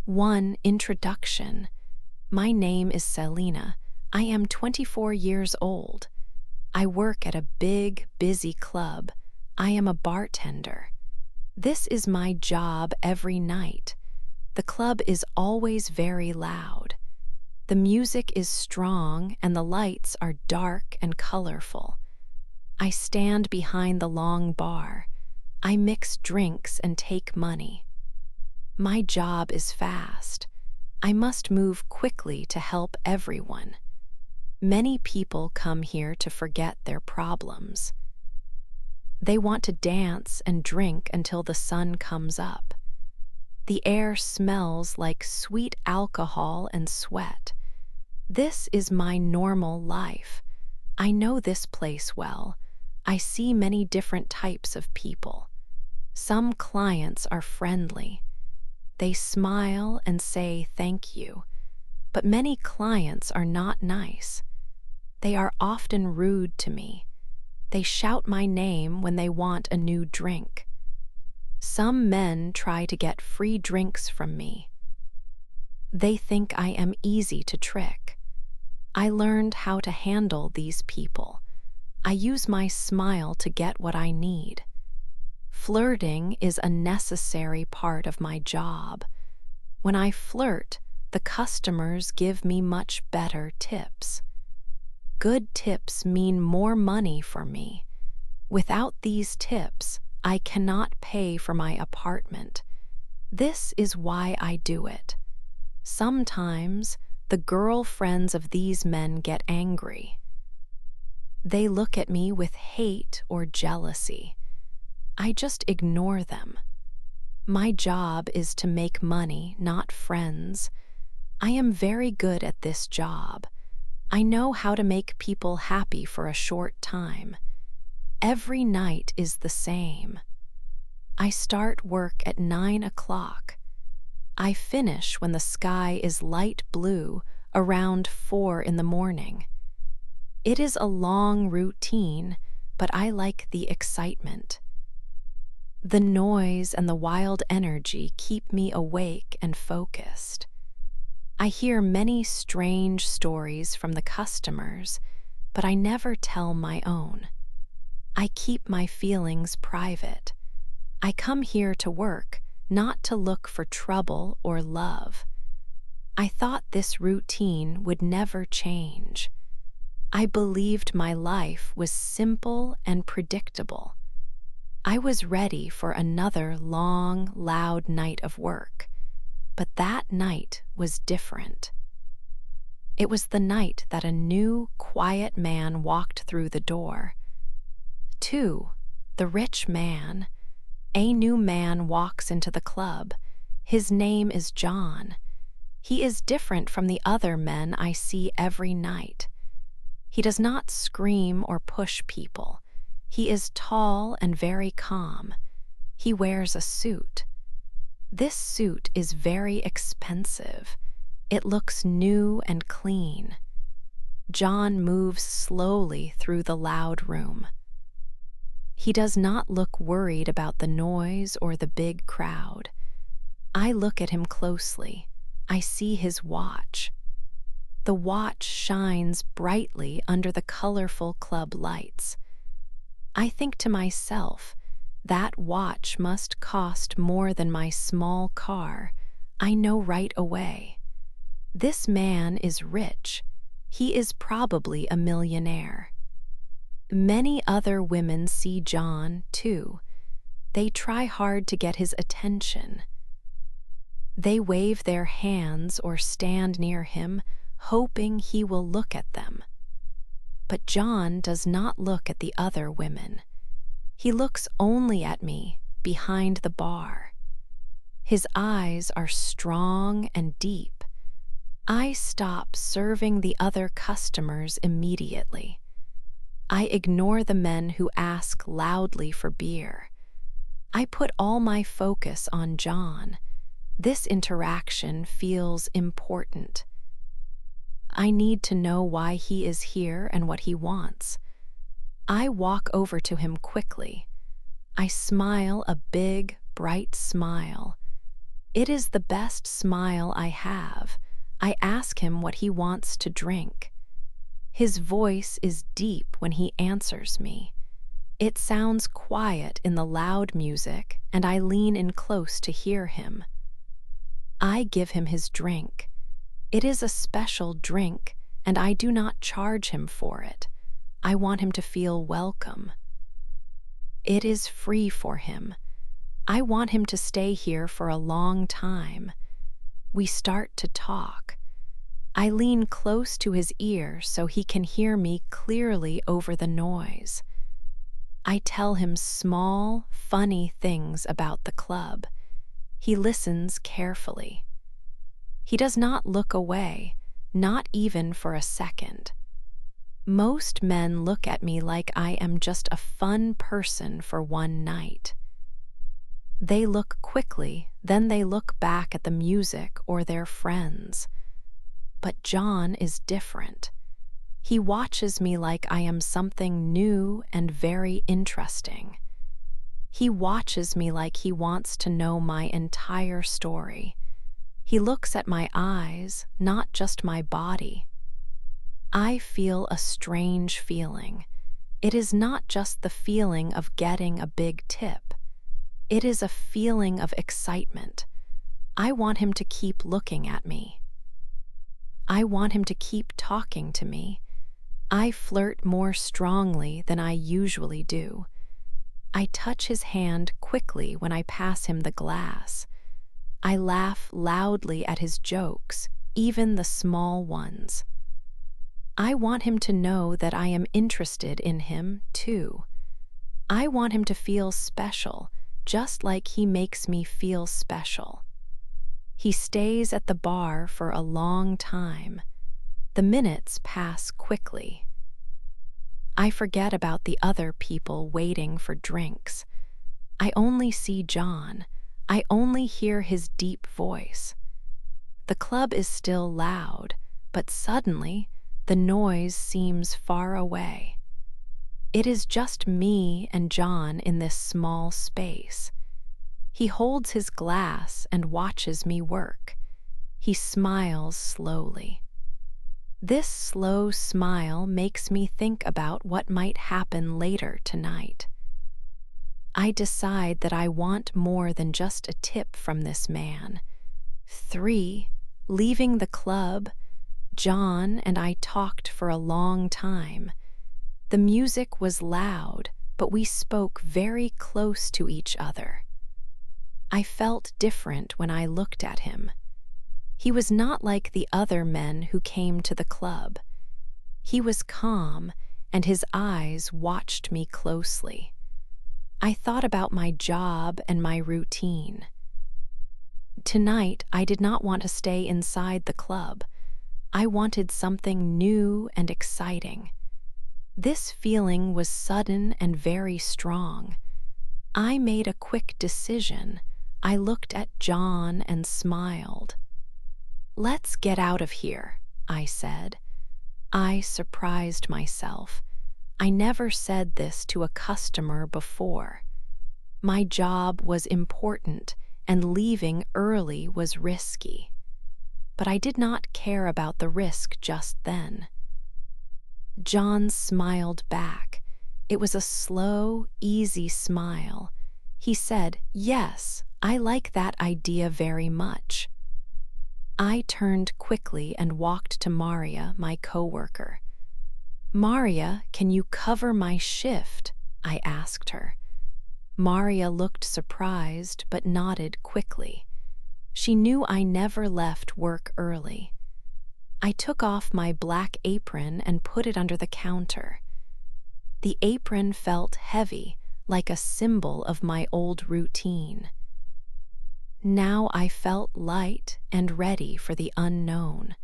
1. Introduction. My name is Selena. I am 24 years old. I work at a big, busy club. I am a bartender. This is my job every night. The club is always very loud. The music is strong and the lights are dark and colorful. I stand behind the long bar. I mix drinks and take money. My job is fast. I must move quickly to help everyone. Many people come here to forget their problems. They want to dance and drink until the sun comes up. The air smells like sweet alcohol and sweat. This is my normal life. I know this place well. I see many different types of people. Some clients are friendly. They smile and say thank you, but many clients are not nice. They are often rude to me. They shout my name when they want a new drink. Some men try to get free drinks from me. They think I am easy to trick. I learned how to handle these people. I use my smile to get what I need. Flirting is a necessary part of my job. When I flirt, the customers give me much better tips. Good tips mean more money for me. Without these tips, I cannot pay for my apartment. This is why I do it. Sometimes, the girlfriends of these men get angry. They look at me with hate or jealousy. I just ignore them. My job is to make money, not friends. I am very good at this job. I know how to make people happy for a short time. Every night is the same. I start work at 9 o'clock. I finish when the sky is light blue around 4 in the morning. It is a long routine, but I like the excitement. The noise and the wild energy keep me awake and focused. I hear many strange stories from the customers, but I never tell my own. I keep my feelings private. I come here to work, not to look for trouble or love. I thought this routine would never change. I believed my life was simple and predictable. I was ready for another long, loud night of work, but that night was different. It was the night that a new, quiet man walked through the door. 2. The rich man. A new man walks into the club. His name is John. He is different from the other men I see every night. He does not scream or push people. He is tall and very calm. He wears a suit. This suit is very expensive. It looks new and clean. John moves slowly through the loud room. He does not look worried about the noise or the big crowd. I look at him closely. I see his watch. The watch shines brightly under the colorful club lights. I think to myself, that watch must cost more than my small car. I know right away. This man is rich. He is probably a millionaire. Many other women see John, too. They try hard to get his attention. They wave their hands or stand near him, hoping he will look at them. But John does not look at the other women. He looks only at me behind the bar. His eyes are strong and deep. I stop serving the other customers immediately. I ignore the men who ask loudly for beer. I put all my focus on John. This interaction feels important. I need to know why he is here and what he wants. I walk over to him quickly. I smile a big, bright smile. It is the best smile I have. I ask him what he wants to drink. His voice is deep when he answers me. It sounds quiet in the loud music, and I lean in close to hear him. I give him his drink. It is a special drink, and I do not charge him for it. I want him to feel welcome. It is free for him. I want him to stay here for a long time. We start to talk. I lean close to his ear so he can hear me clearly over the noise. I tell him small, funny things about the club. He listens carefully. He does not look away, not even for a second. Most men look at me like I am just a fun person for one night. They look quickly, then they look back at the music or their friends. But John is different. He watches me like I am something new and very interesting. He watches me like he wants to know my entire story. He looks at my eyes, not just my body. I feel a strange feeling. It is not just the feeling of getting a big tip. It is a feeling of excitement. I want him to keep looking at me. I want him to keep talking to me. I flirt more strongly than I usually do. I touch his hand quickly when I pass him the glass. I laugh loudly at his jokes, even the small ones. I want him to know that I am interested in him, too. I want him to feel special, just like he makes me feel special. He stays at the bar for a long time. The minutes pass quickly. I forget about the other people waiting for drinks. I only see John. I only hear his deep voice. The club is still loud, but suddenly the noise seems far away. It is just me and John in this small space. He holds his glass and watches me work. He smiles slowly. This slow smile makes me think about what might happen later tonight. I decide that I want more than just a tip from this man. 3, leaving the club, John and I talked for a long time. The music was loud, but we spoke very close to each other. I felt different when I looked at him. He was not like the other men who came to the club. He was calm, and his eyes watched me closely. I thought about my job and my routine. Tonight, I did not want to stay inside the club. I wanted something new and exciting. This feeling was sudden and very strong. I made a quick decision. I looked at John and smiled. "Let's get out of here," I said. I surprised myself. I never said this to a customer before. My job was important, and leaving early was risky. But I did not care about the risk just then. John smiled back. It was a slow, easy smile. He said, "Yes, I like that idea very much." I turned quickly and walked to Maria, my coworker. "Maria, can you cover my shift?" I asked her. Maria looked surprised but nodded quickly. She knew I never left work early. I took off my black apron and put it under the counter. The apron felt heavy, like a symbol of my old routine. Now I felt light and ready for the unknown.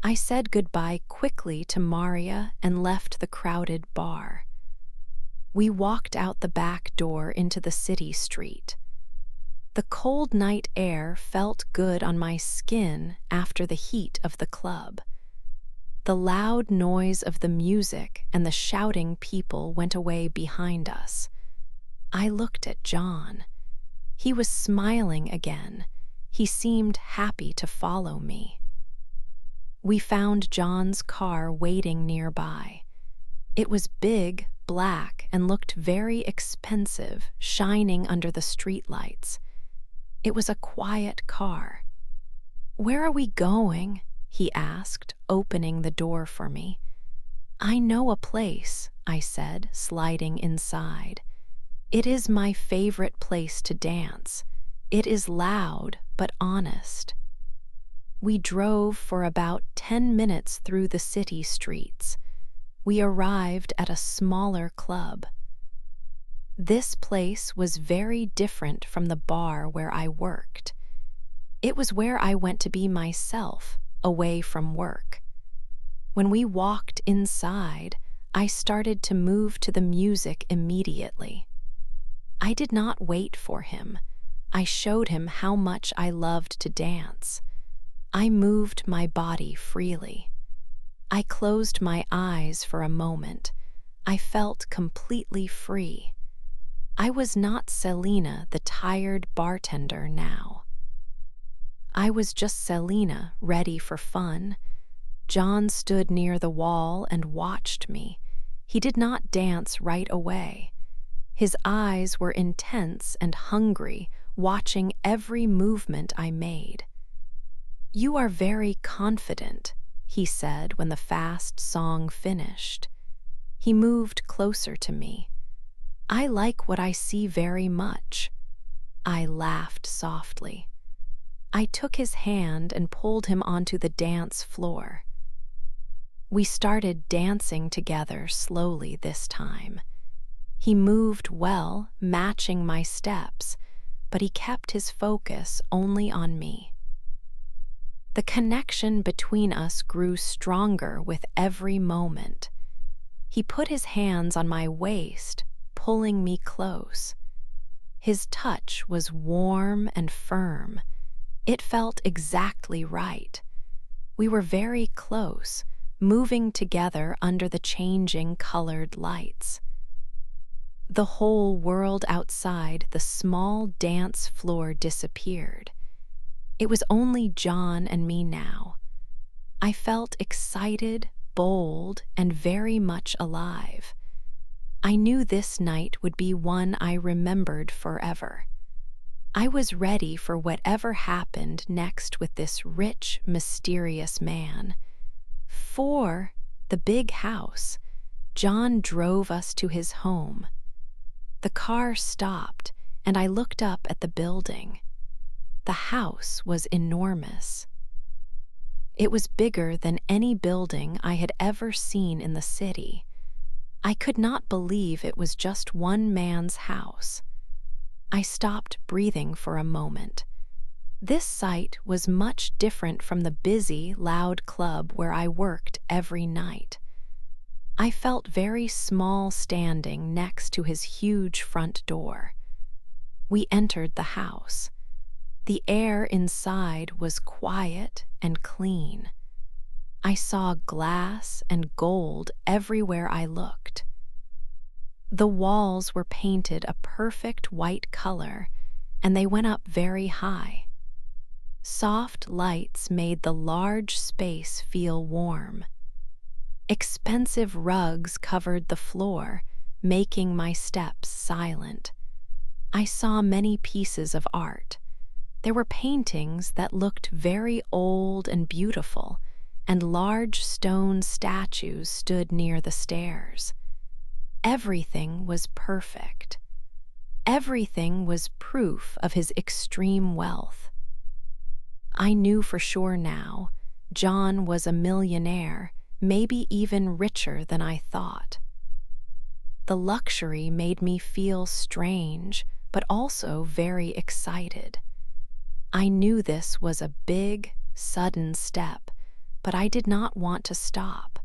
I said goodbye quickly to Maria and left the crowded bar. We walked out the back door into the city street. The cold night air felt good on my skin after the heat of the club. The loud noise of the music and the shouting people went away behind us. I looked at John. He was smiling again. He seemed happy to follow me. We found John's car waiting nearby. It was big, black, and looked very expensive, shining under the streetlights. It was a quiet car. "Where are we going?" he asked, opening the door for me. "I know a place," I said, sliding inside. "It is my favorite place to dance. It is loud but honest." We drove for about 10 minutes through the city streets. We arrived at a smaller club. This place was very different from the bar where I worked. It was where I went to be myself, away from work. When we walked inside, I started to move to the music immediately. I did not wait for him. I showed him how much I loved to dance. I moved my body freely. I closed my eyes for a moment. I felt completely free. I was not Selena, the tired bartender now. I was just Selena, ready for fun. John stood near the wall and watched me. He did not dance right away. His eyes were intense and hungry, watching every movement I made. "You are very confident," he said when the fast song finished. He moved closer to me. "I like what I see very much." I laughed softly. I took his hand and pulled him onto the dance floor. We started dancing together slowly this time. He moved well, matching my steps, but he kept his focus only on me. The connection between us grew stronger with every moment. He put his hands on my waist, pulling me close. His touch was warm and firm. It felt exactly right. We were very close, moving together under the changing colored lights. The whole world outside the small dance floor disappeared. It was only John and me now. I felt excited, bold, and very much alive. I knew this night would be one I remembered forever. I was ready for whatever happened next with this rich, mysterious man. For the big house, John drove us to his home. The car stopped, and I looked up at the building. The house was enormous. It was bigger than any building I had ever seen in the city. I could not believe it was just one man's house. I stopped breathing for a moment. This sight was much different from the busy, loud club where I worked every night. I felt very small standing next to his huge front door. We entered the house. The air inside was quiet and clean. I saw glass and gold everywhere I looked. The walls were painted a perfect white color, and they went up very high. Soft lights made the large space feel warm. Expensive rugs covered the floor, making my steps silent. I saw many pieces of art. There were paintings that looked very old and beautiful, and large stone statues stood near the stairs. Everything was perfect. Everything was proof of his extreme wealth. I knew for sure now, John was a millionaire, maybe even richer than I thought. The luxury made me feel strange, but also very excited. I knew this was a big, sudden step, but I did not want to stop.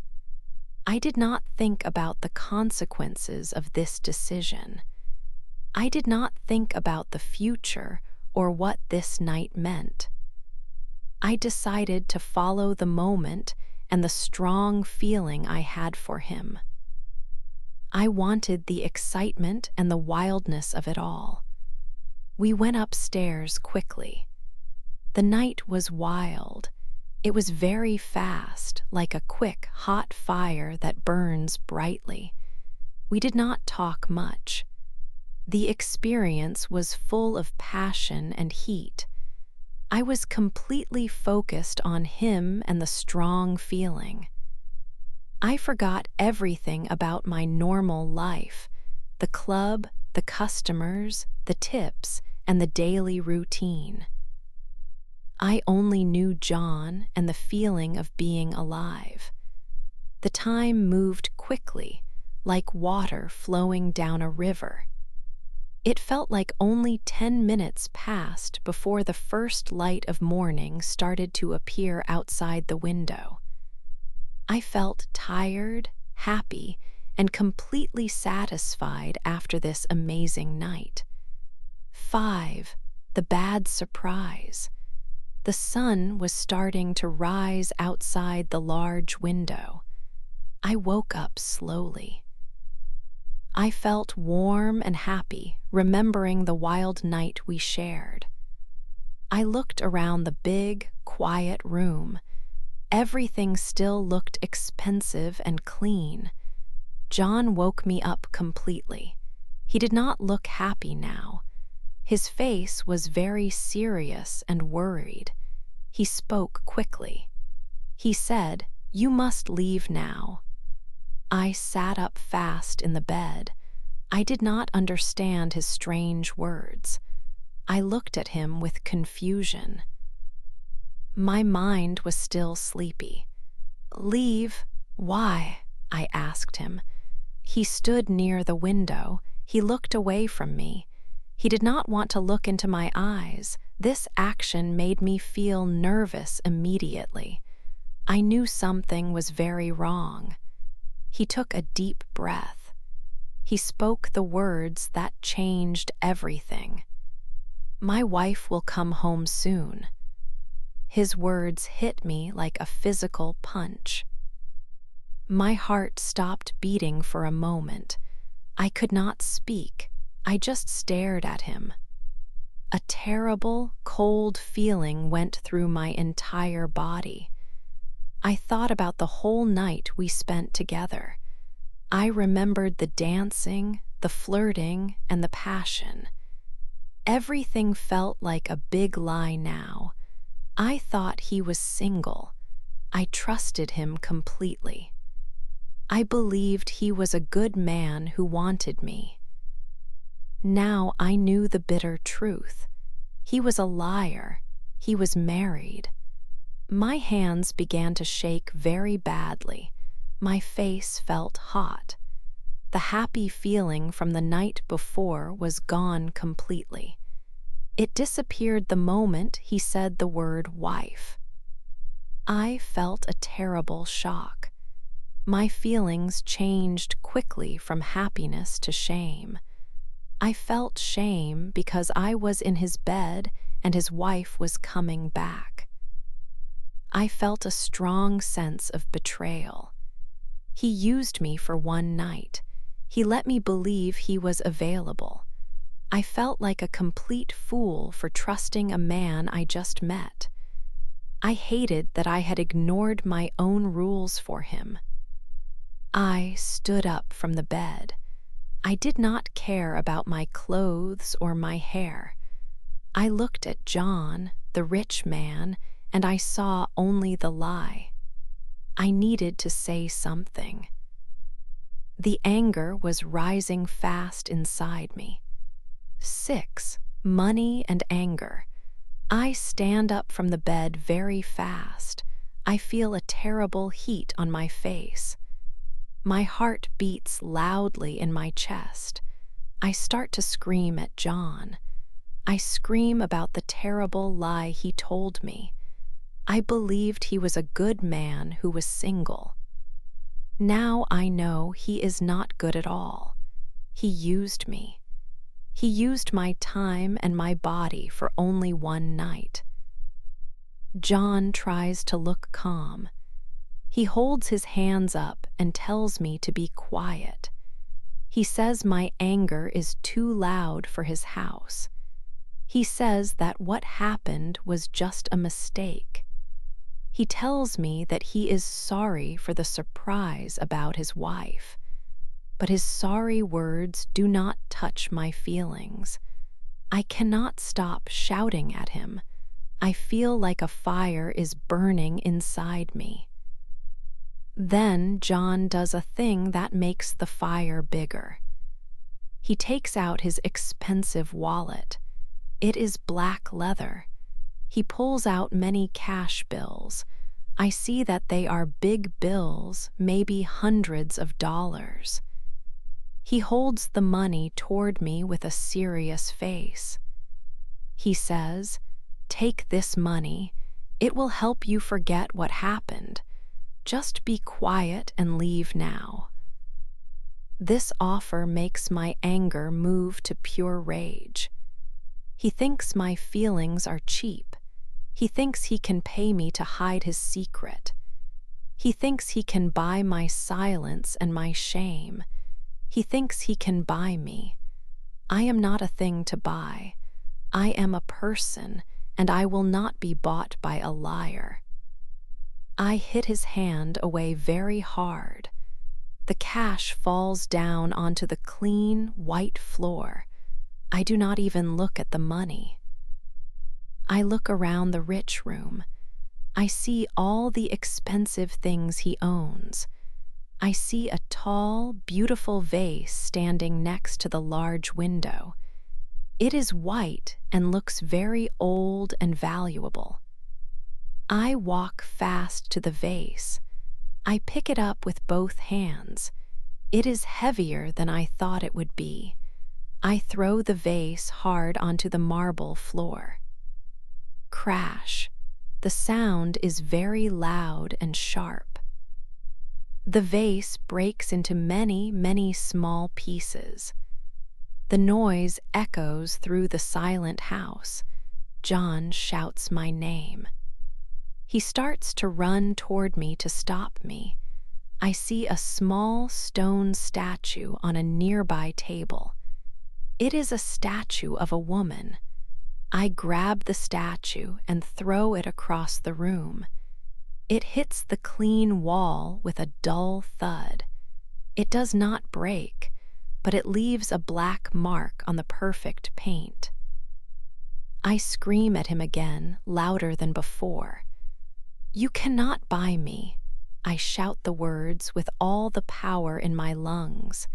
I did not think about the consequences of this decision. I did not think about the future or what this night meant. I decided to follow the moment and the strong feeling I had for him. I wanted the excitement and the wildness of it all. We went upstairs quickly. The night was wild. It was very fast, like a quick, hot fire that burns brightly. We did not talk much. The experience was full of passion and heat. I was completely focused on him and the strong feeling. I forgot everything about my normal life, the club, the customers, the tips, and the daily routine. I only knew John and the feeling of being alive. The time moved quickly, like water flowing down a river. It felt like only 10 minutes passed before the first light of morning started to appear outside the window. I felt tired, happy, and completely satisfied after this amazing night. 5. The bad surprise. The sun was starting to rise outside the large window. I woke up slowly. I felt warm and happy, remembering the wild night we shared. I looked around the big, quiet room. Everything still looked expensive and clean. John woke me up completely. He did not look happy now. His face was very serious and worried. He spoke quickly. He said, "You must leave now." I sat up fast in the bed. I did not understand his strange words. I looked at him with confusion. My mind was still sleepy. "Leave? Why?" I asked him. He stood near the window. He looked away from me. He did not want to look into my eyes. This action made me feel nervous immediately. I knew something was very wrong. He took a deep breath. He spoke the words that changed everything. "My wife will come home soon." His words hit me like a physical punch. My heart stopped beating for a moment. I could not speak. I just stared at him. A terrible, cold feeling went through my entire body. I thought about the whole night we spent together. I remembered the dancing, the flirting, and the passion. Everything felt like a big lie now. I thought he was single. I trusted him completely. I believed he was a good man who wanted me. Now I knew the bitter truth. He was a liar. He was married. My hands began to shake very badly. My face felt hot. The happy feeling from the night before was gone completely. It disappeared the moment he said the word wife. I felt a terrible shock. My feelings changed quickly from happiness to shame. I felt shame because I was in his bed and his wife was coming back. I felt a strong sense of betrayal. He used me for one night. He let me believe he was available. I felt like a complete fool for trusting a man I just met. I hated that I had ignored my own rules for him. I stood up from the bed. I did not care about my clothes or my hair. I looked at John, the rich man, and I saw only the lie. I needed to say something. The anger was rising fast inside me. 6. Money and anger. I stand up from the bed very fast. I feel a terrible heat on my face. My heart beats loudly in my chest. I start to scream at John. I scream about the terrible lie he told me. I believed he was a good man who was single. Now I know he is not good at all. He used me. He used my time and my body for only one night. John tries to look calm. He holds his hands up and tells me to be quiet. He says my anger is too loud for his house. He says that what happened was just a mistake. He tells me that he is sorry for the surprise about his wife, but his sorry words do not touch my feelings. I cannot stop shouting at him. I feel like a fire is burning inside me. Then John does a thing that makes the fire bigger. He takes out his expensive wallet. It is black leather. He pulls out many cash bills. I see that they are big bills, maybe hundreds of dollars. He holds the money toward me with a serious face. He says, "Take this money. It will help you forget what happened. Just be quiet and leave now." This offer makes my anger move to pure rage. He thinks my feelings are cheap. He thinks he can pay me to hide his secret. He thinks he can buy my silence and my shame. He thinks he can buy me. I am not a thing to buy. I am a person, and I will not be bought by a liar. I hit his hand away very hard. The cash falls down onto the clean, white floor. I do not even look at the money. I look around the rich room. I see all the expensive things he owns. I see a tall, beautiful vase standing next to the large window. It is white and looks very old and valuable. I walk fast to the vase. I pick it up with both hands. It is heavier than I thought it would be. I throw the vase hard onto the marble floor. Crash. The sound is very loud and sharp. The vase breaks into many, many small pieces. The noise echoes through the silent house. John shouts my name. He starts to run toward me to stop me. I see a small stone statue on a nearby table. It is a statue of a woman. I grab the statue and throw it across the room. It hits the clean wall with a dull thud. It does not break, but it leaves a black mark on the perfect paint. I scream at him again, louder than before. "You cannot buy me." I shout the words with all the power in my lungs.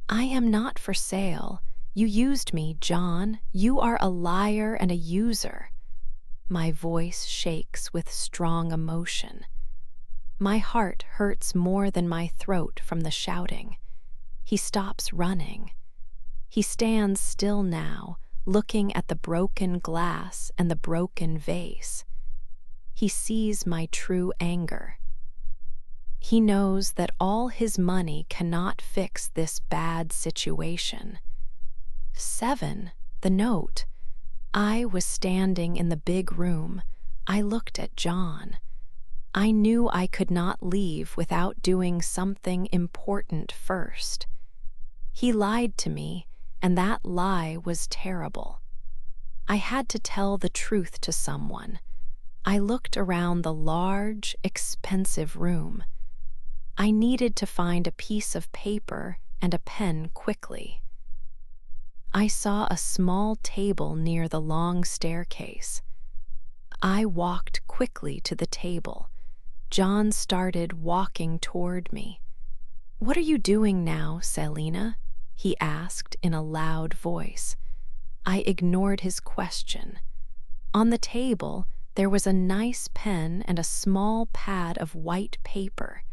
"I am not for sale. You used me, John. You are a liar and a user." My voice shakes with strong emotion. My heart hurts more than my throat from the shouting. He stops running. He stands still now, looking at the broken glass and the broken vase. He sees my true anger. He knows that all his money cannot fix this bad situation. 7, the note. I was standing in the big room. I looked at John. I knew I could not leave without doing something important first. He lied to me, and that lie was terrible. I had to tell the truth to someone. I looked around the large, expensive room. I needed to find a piece of paper and a pen quickly. I saw a small table near the long staircase. I walked quickly to the table. John started walking toward me. "What are you doing now, Selina?" he asked in a loud voice. I ignored his question. On the table, there was a nice pen and a small pad of white paper.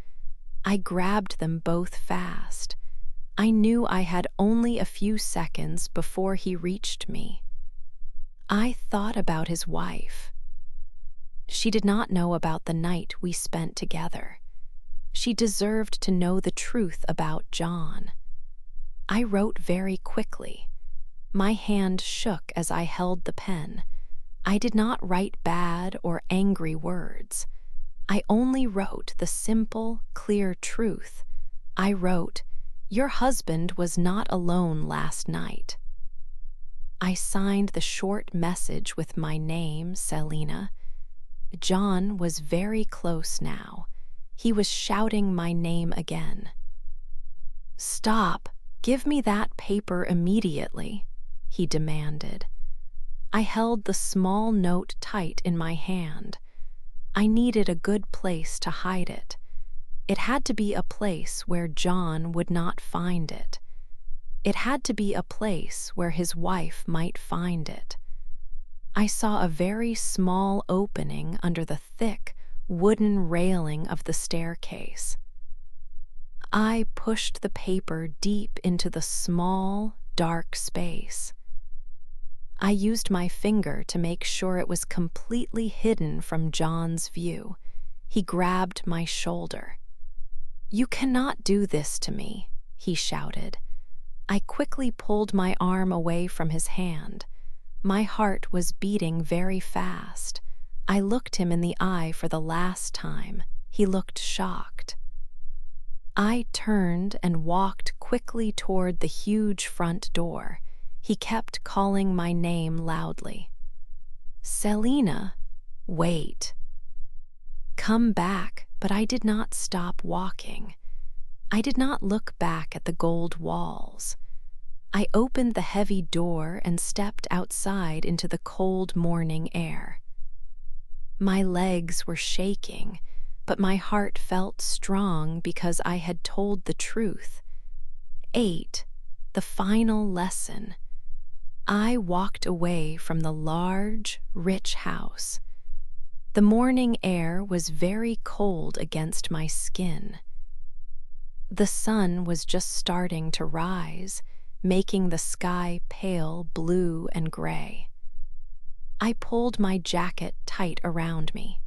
I grabbed them both fast. I knew I had only a few seconds before he reached me. I thought about his wife. She did not know about the night we spent together. She deserved to know the truth about John. I wrote very quickly. My hand shook as I held the pen. I did not write bad or angry words. I only wrote the simple, clear truth. I wrote, "Your husband was not alone last night." I signed the short message with my name, Selena. John was very close now. He was shouting my name again. "Stop! Give me that paper immediately," he demanded. I held the small note tight in my hand. I needed a good place to hide it. It had to be a place where John would not find it. It had to be a place where his wife might find it. I saw a very small opening under the thick wooden railing of the staircase. I pushed the paper deep into the small, dark space. I used my finger to make sure it was completely hidden from John's view. He grabbed my shoulder. "You cannot do this to me," he shouted. I quickly pulled my arm away from his hand. My heart was beating very fast. I looked him in the eye for the last time. He looked shocked. I turned and walked quickly toward the huge front door. He kept calling my name loudly. "Selena, wait." "Come back," but I did not stop walking. I did not look back at the gold walls. I opened the heavy door and stepped outside into the cold morning air. My legs were shaking, but my heart felt strong because I had told the truth. 8. The final lesson. I walked away from the large, rich house. The morning air was very cold against my skin. The sun was just starting to rise, making the sky pale blue and gray. I pulled my jacket tight around me.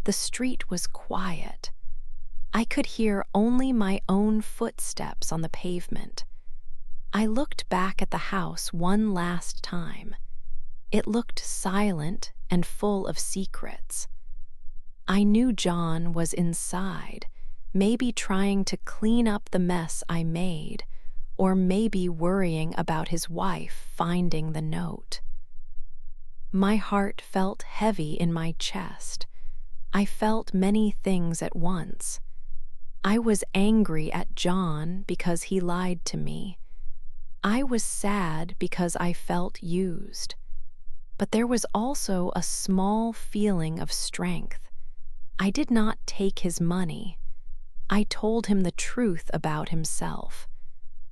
The street was quiet. I could hear only my own footsteps on the pavement. I looked back at the house one last time. It looked silent and full of secrets. I knew John was inside, maybe trying to clean up the mess I made, or maybe worrying about his wife finding the note. My heart felt heavy in my chest. I felt many things at once. I was angry at John because he lied to me. I was sad because I felt used. But there was also a small feeling of strength. I did not take his money. I told him the truth about himself.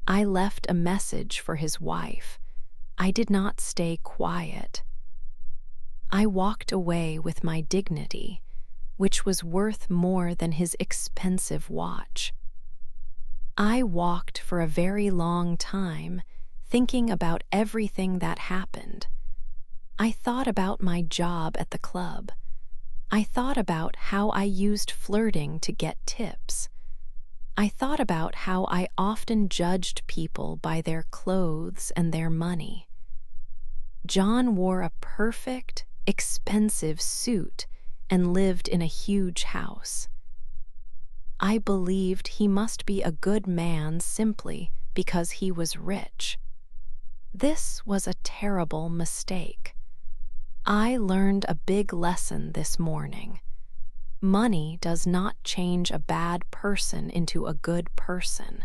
I left a message for his wife. I did not stay quiet. I walked away with my dignity, which was worth more than his expensive watch. I walked for a very long time, thinking about everything that happened. I thought about my job at the club. I thought about how I used flirting to get tips. I thought about how I often judged people by their clothes and their money. John wore a perfect, expensive suit and lived in a huge house. I believed he must be a good man simply because he was rich. This was a terrible mistake. I learned a big lesson this morning. Money does not change a bad person into a good person.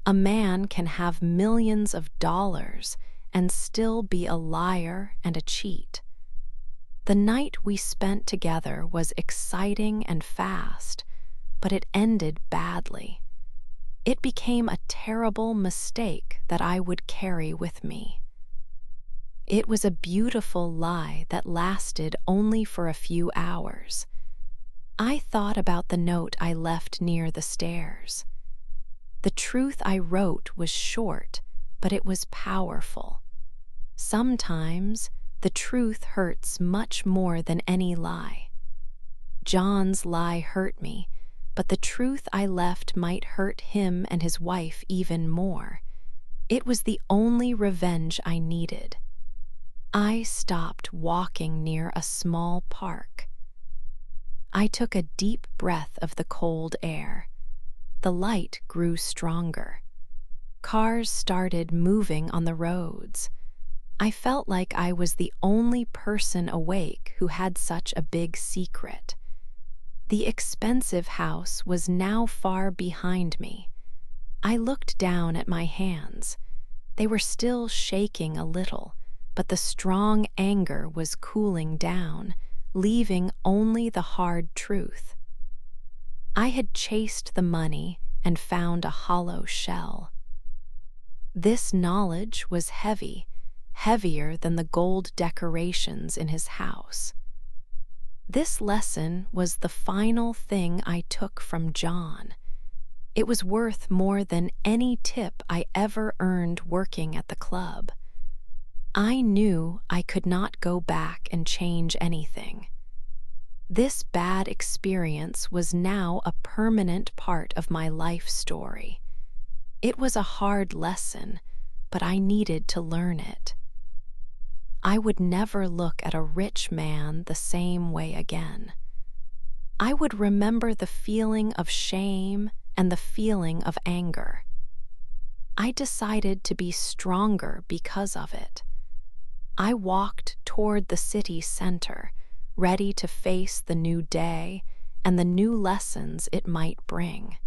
A man can have millions of dollars and still be a liar and a cheat. The night we spent together was exciting and fast, but it ended badly. It became a terrible mistake that I would carry with me. It was a beautiful lie that lasted only for a few hours. I thought about the note I left near the stairs. The truth I wrote was short, but it was powerful. Sometimes the truth hurts much more than any lie. John's lie hurt me, but the truth I left might hurt him and his wife even more. It was the only revenge I needed. I stopped walking near a small park. I took a deep breath of the cold air. The light grew stronger. Cars started moving on the roads. I felt like I was the only person awake who had such a big secret. The expensive house was now far behind me. I looked down at my hands. They were still shaking a little, but the strong anger was cooling down, leaving only the hard truth. I had chased the money and found a hollow shell. This knowledge was heavy, heavier than the gold decorations in his house. This lesson was the final thing I took from John. It was worth more than any tip I ever earned working at the club. I knew I could not go back and change anything. This bad experience was now a permanent part of my life story. It was a hard lesson, but I needed to learn it. I would never look at a rich man the same way again. I would remember the feeling of shame and the feeling of anger. I decided to be stronger because of it. I walked toward the city center, ready to face the new day and the new lessons it might bring.